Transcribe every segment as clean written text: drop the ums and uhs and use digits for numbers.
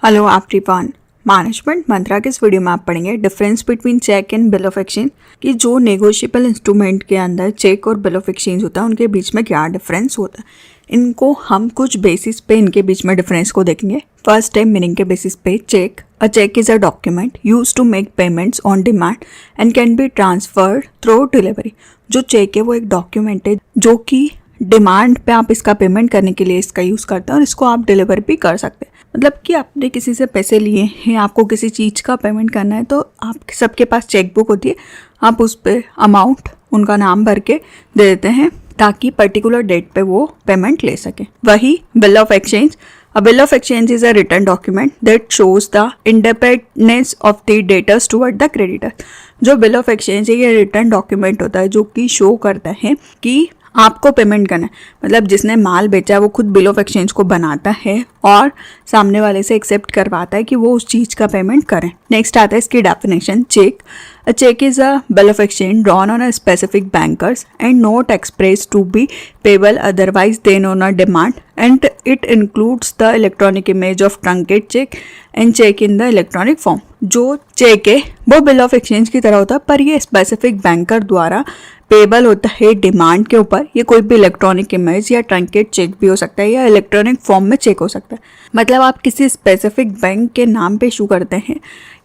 Hello everyone, management मंत्रा के इस video में आप पढ़ेंगे difference between cheque and bill of exchange कि जो नेगोशिएबल इंस्ट्रूमेंट के अंदर चेक और बिल ऑफ एक्सचेंज होता है उनके बीच में क्या डिफरेंस होता है। इनको हम कुछ बेसिस पे इनके बीच में डिफरेंस को देखेंगे। फर्स्ट है मीनिंग के बेसिस पे cheque. A cheque is a document use to make payments on demand and can be transferred through delivery. जो चेक है वो एक डॉक्यूमेंट है जो कि डिमांड पे आप इसका पेमेंट करने के लिए इसका यूज़ करते हैं और इसको आप डिलीवर भी कर सकते हैं। मतलब कि आपने किसी से पैसे लिए हैं, आपको किसी चीज़ का पेमेंट करना है तो आप सबके पास चेक बुक होती है, आप उस पर अमाउंट उनका नाम भर के दे देते हैं ताकि पर्टिकुलर डेट पे वो पेमेंट ले सके। वही bill of exchange. A bill of exchange is a written document that shows the indebtedness of the debtors toward the creditor। जो बिल ऑफ एक्सचेंज है ये रिटर्न डॉक्यूमेंट होता है जो कि शो करता है कि आपको पेमेंट करना है। मतलब जिसने माल बेचा है वो खुद बिल ऑफ एक्सचेंज को बनाता है और सामने वाले से एक्सेप्ट करवाता है कि वो उस चीज़ का पेमेंट करें। नेक्स्ट आता है इसकी definition cheque. A check is a bill of exchange drawn on a specific bankers and not expressed to be payable otherwise than on a demand, and it includes the electronic image of truncate check and check in the electronic form। जो cheque है वो bill of exchange की तरह होता है पर ये specific banker द्वारा पेबल होता है डिमांड के ऊपर। ये कोई भी इलेक्ट्रॉनिक इमेज या ट्रंकेट चेक भी हो सकता है या इलेक्ट्रॉनिक फॉर्म में चेक हो सकता है। मतलब आप किसी स्पेसिफिक बैंक के नाम पे इशू करते हैं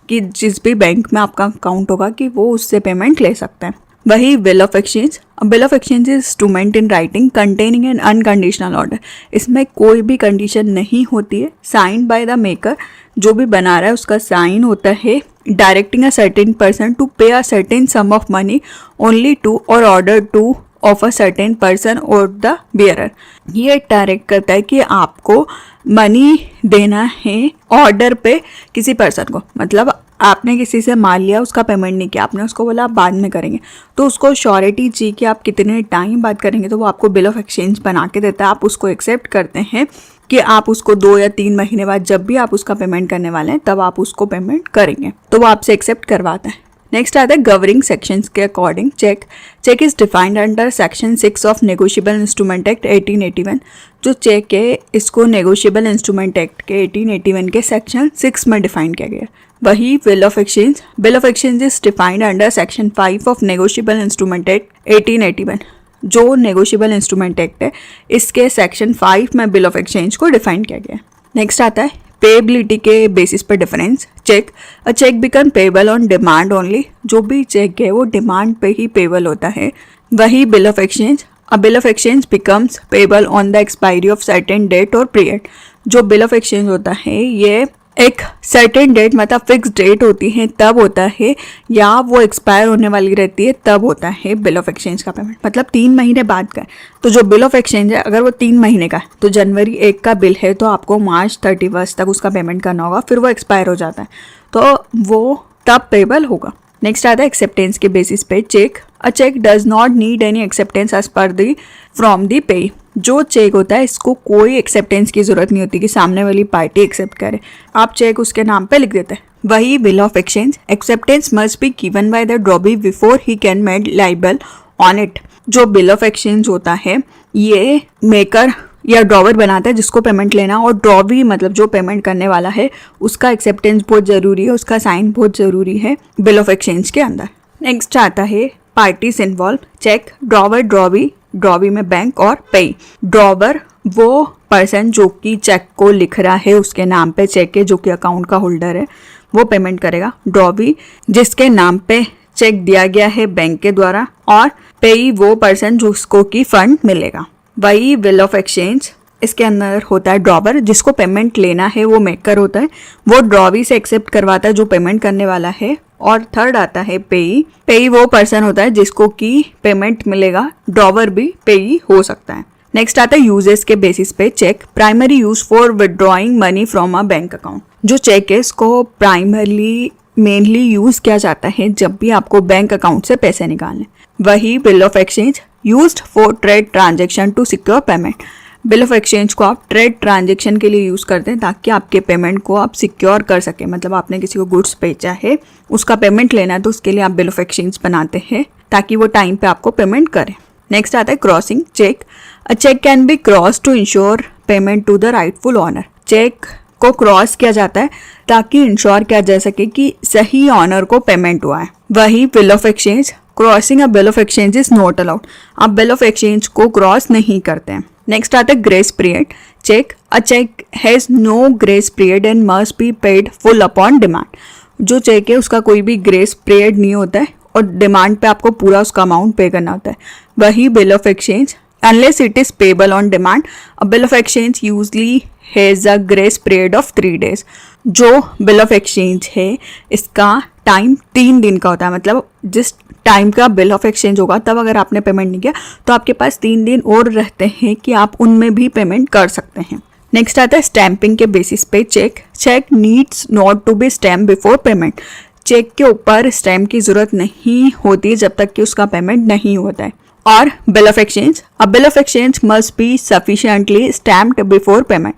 कि जिस भी बैंक में आपका अकाउंट होगा कि वो उससे पेमेंट ले सकते हैं। वही bill of exchange. Bill of exchange is instrument in writing containing N unconditional order. इसमें कोई भी कंडीशन नहीं होती है। साइंड बाय द मेकर, जो भी बना रहा है उसका साइन होता है। Directing a certain person to pay a certain sum of money only to or order to of a certain person or the bearer. ये डायरेक्ट करता है कि आपको मनी देना है ऑर्डर पे किसी पर्सन को। मतलब आपने किसी से माल लिया, उसका पेमेंट नहीं किया, आपने उसको बोला आप बाद में करेंगे, तो उसको श्योरिटी चाहिए कि आप कितने टाइम बाद करेंगे, तो वो आपको बिल ऑफ एक्सचेंज बना के देता है। आप उसको एक्सेप्ट करते हैं कि आप उसको 2 या 3 महीने बाद जब भी आप उसका पेमेंट करने वाले हैं तब आप उसको पेमेंट करेंगे, तो वो आपसे एक्सेप्ट करवाता है। नेक्स्ट आता है गवर्निंग सेक्शंस के according cheque. Cheque is defined under section 6 of negotiable instrument act 1881। जो चेक है इसको नेगोशिएबल इंस्ट्रूमेंट एक्ट के 1881 के सेक्शन 6 में डिफाइन किया गया। वही bill of exchange. Bill of exchange is defined under section 5 of negotiable instrument act 1881। जो नेगोशिएबल इंस्ट्रूमेंट एक्ट है इसके सेक्शन 5 में बिल ऑफ एक्सचेंज को डिफाइन किया गया। नेक्स्ट आता है पेएबिलिटी के बेसिस पर difference cheque. A cheque become payable on demand only. जो भी चेक है वो डिमांड पे ही पेएबल होता है। वही bill of exchange. A bill of exchange becomes payable on the expiry of certain date और पीरियड। जो बिल ऑफ एक्सचेंज होता है ये एक सर्टेन डेट मतलब फिक्स डेट होती है तब होता है, या वो एक्सपायर होने वाली रहती है तब होता है बिल ऑफ एक्सचेंज का पेमेंट। मतलब 3 महीने बाद का है तो जो बिल ऑफ एक्सचेंज है अगर वो 3 महीने का है तो जनवरी 1 का बिल है तो आपको मार्च 31 तक उसका पेमेंट करना होगा, फिर वो एक्सपायर हो जाता है तो वो तब पेबल होगा। नेक्स्ट आता है एक्सेप्टेंस के बेसिस पे cheque. A cheque does not need any acceptance as per the from the पे। जो चेक होता है इसको कोई एक्सेप्टेंस की जरूरत नहीं होती कि सामने वाली पार्टी एक्सेप्ट करे, आप चेक उसके नाम पे लिख देते हैं। वही bill of exchange. Acceptance must be given by the drawee before he can made liable on it. जो बिल ऑफ एक्सचेंज होता है ये मेकर या ड्रॉवर बनाता है जिसको पेमेंट लेना, और ड्रॉवी मतलब जो पेमेंट करने वाला है उसका एक्सेप्टेंस बहुत ज़रूरी है, उसका साइन बहुत ज़रूरी है बिल ऑफ एक्सचेंज के अंदर। नेक्स्ट आता है parties involve cheque. Drawer, drawee, drawee में बैंक और पेई। ड्रॉवर वो पर्सन जो कि चेक को लिख रहा है उसके नाम पे चेक है, जो कि अकाउंट का होल्डर है, वो पेमेंट करेगा। ड्रॉवी जिसके नाम पे चेक दिया गया है बैंक के द्वारा, और पेई वो पर्सन जिसको कि फंड मिलेगा। वही बिल ऑफ एक्सचेंज। इसके अंदर होता है ड्रॉवर जिसको पेमेंट लेना है वो मेकर होता है, वो ड्रॉवी से एक्सेप्ट करवाता है जो पेमेंट करने वाला है। और थर्ड आता है पेई। पेई वो पर्सन होता है जिसको कि पेमेंट मिलेगा, ड्रॉवर भी पेई हो सकता है। नेक्स्ट आता है यूजेस के बेसिस पे cheque. Primary use for withdrawing money from a bank account. जो चेक है इसको प्राइमरली मेनली यूज किया जाता है जब भी आपको बैंक अकाउंट से पैसे निकालने। वही bill of exchange. Used for trade transaction to secure payment. Bill of exchange को आप ट्रेड ट्रांजेक्शन के लिए यूज़ करते हैं ताकि आपके पेमेंट को आप सिक्योर कर सकें। मतलब आपने किसी को गुड्स बेचा है, उसका पेमेंट लेना है तो उसके लिए आप बिल ऑफ एक्सचेंज बनाते हैं ताकि वो टाइम पे आपको पेमेंट करे। नेक्स्ट आता है crossing cheque. A cheque can be cross to ensure payment to the rightful owner. Cheque को क्रॉस किया जाता है ताकि इंश्योर किया जा सके कि सही ऑनर को पेमेंट हुआ है। वही bill of exchange, crossing a bill of exchange is not allowed. आप बिल ऑफ एक्सचेंज को क्रॉस नहीं करते हैं। नेक्स्ट आता है grace period. Cheque, a cheque has no grace period and must be paid full upon demand. जो cheque है उसका कोई भी ग्रेस पीरियड नहीं होता है और डिमांड पे आपको पूरा उसका अमाउंट पे करना होता है। वही bill of exchange, unless it is payable on demand, a bill of exchange usually has a grace period of 3 days। जो बिल ऑफ एक्सचेंज है इसका टाइम 3 दिन का होता है। मतलब जिस टाइम का बिल ऑफ एक्सचेंज होगा तब अगर आपने पेमेंट नहीं किया तो आपके पास 3 दिन और रहते हैं कि आप उनमें भी पेमेंट कर सकते हैं। नेक्स्ट आता है स्टैंपिंग के बेसिस पे cheque. Cheque needs not to be stamp before payment. Cheque के ऊपर स्टैम्प की जरूरत नहीं होती जब तक कि उसका पेमेंट नहीं होता है। और bill of exchange, a bill of exchange must be sufficiently stamped before payment.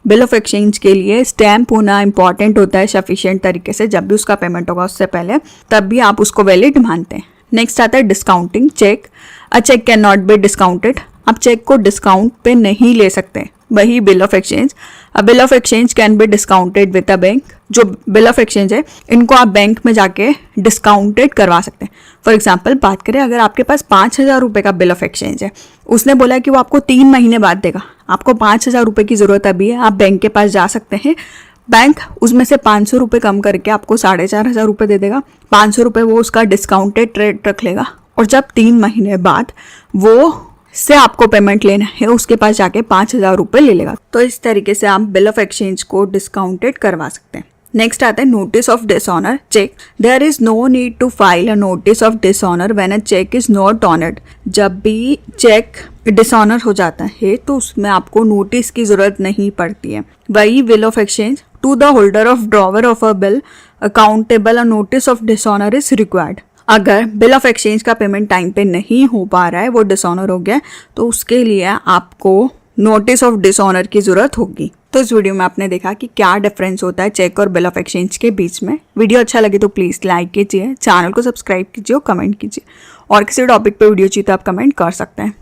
Bill of exchange के लिए स्टैम्प होना इंपॉर्टेंट होता है सफिशिएंट तरीके से। जब भी उसका पेमेंट होगा उससे पहले, तब भी आप उसको वैलिड मानते हैं। नेक्स्ट आता है discounting cheque. A cheque can not be discounted. आप चेक को डिस्काउंट पे नहीं ले सकते। वही bill of exchange, a bill of exchange can be discounted with a bank. जो बिल ऑफ एक्सचेंज है इनको आप बैंक में जाके डिस्काउंटेड करवा सकते हैं। फॉर एग्जाम्पल बात करें, अगर आपके पास 5,000 रुपये का बिल ऑफ एक्सचेंज है, उसने बोला कि वो आपको 3 महीने बाद देगा, आपको 5,000 रुपये की ज़रूरत अभी है, आप बैंक के पास जा सकते हैं। बैंक उसमें से 500 रुपये कम करके आपको 4,500 रुपये दे देगा। 500 रुपये वो उसका डिस्काउंटेड रेट रख लेगा और जब 3 महीने बाद वो से आपको पेमेंट लेना है उसके पास जाके 5,000 रुपये ले लेगा। तो इस तरीके से आप बिल ऑफ एक्सचेंज को डिस्काउंटेड करवा सकते हैं। नेक्स्ट आता है notice of dishonour cheque. There is no need to file a notice of dishonour when a cheque is not honoured. जब भी चेक डिसऑनर हो जाता है तो उसमें आपको नोटिस की जरूरत नहीं पड़ती है। वही bill of exchange, to the holder of drawer of a bill accountable a notice of dishonour is required. अगर बिल ऑफ एक्सचेंज का पेमेंट टाइम पे नहीं हो पा रहा है, वो डिसऑनर हो गया, तो उसके लिए आपको नोटिस ऑफ डिसऑनर की जरूरत होगी। तो इस वीडियो में आपने देखा कि क्या डिफरेंस होता है चेक और बिल ऑफ एक्सचेंज के बीच में। वीडियो अच्छा लगे तो प्लीज़ लाइक कीजिए, चैनल को सब्सक्राइब कीजिए और कमेंट कीजिए। और किसी टॉपिक पे वीडियो चाहिए तो आप कमेंट कर सकते हैं।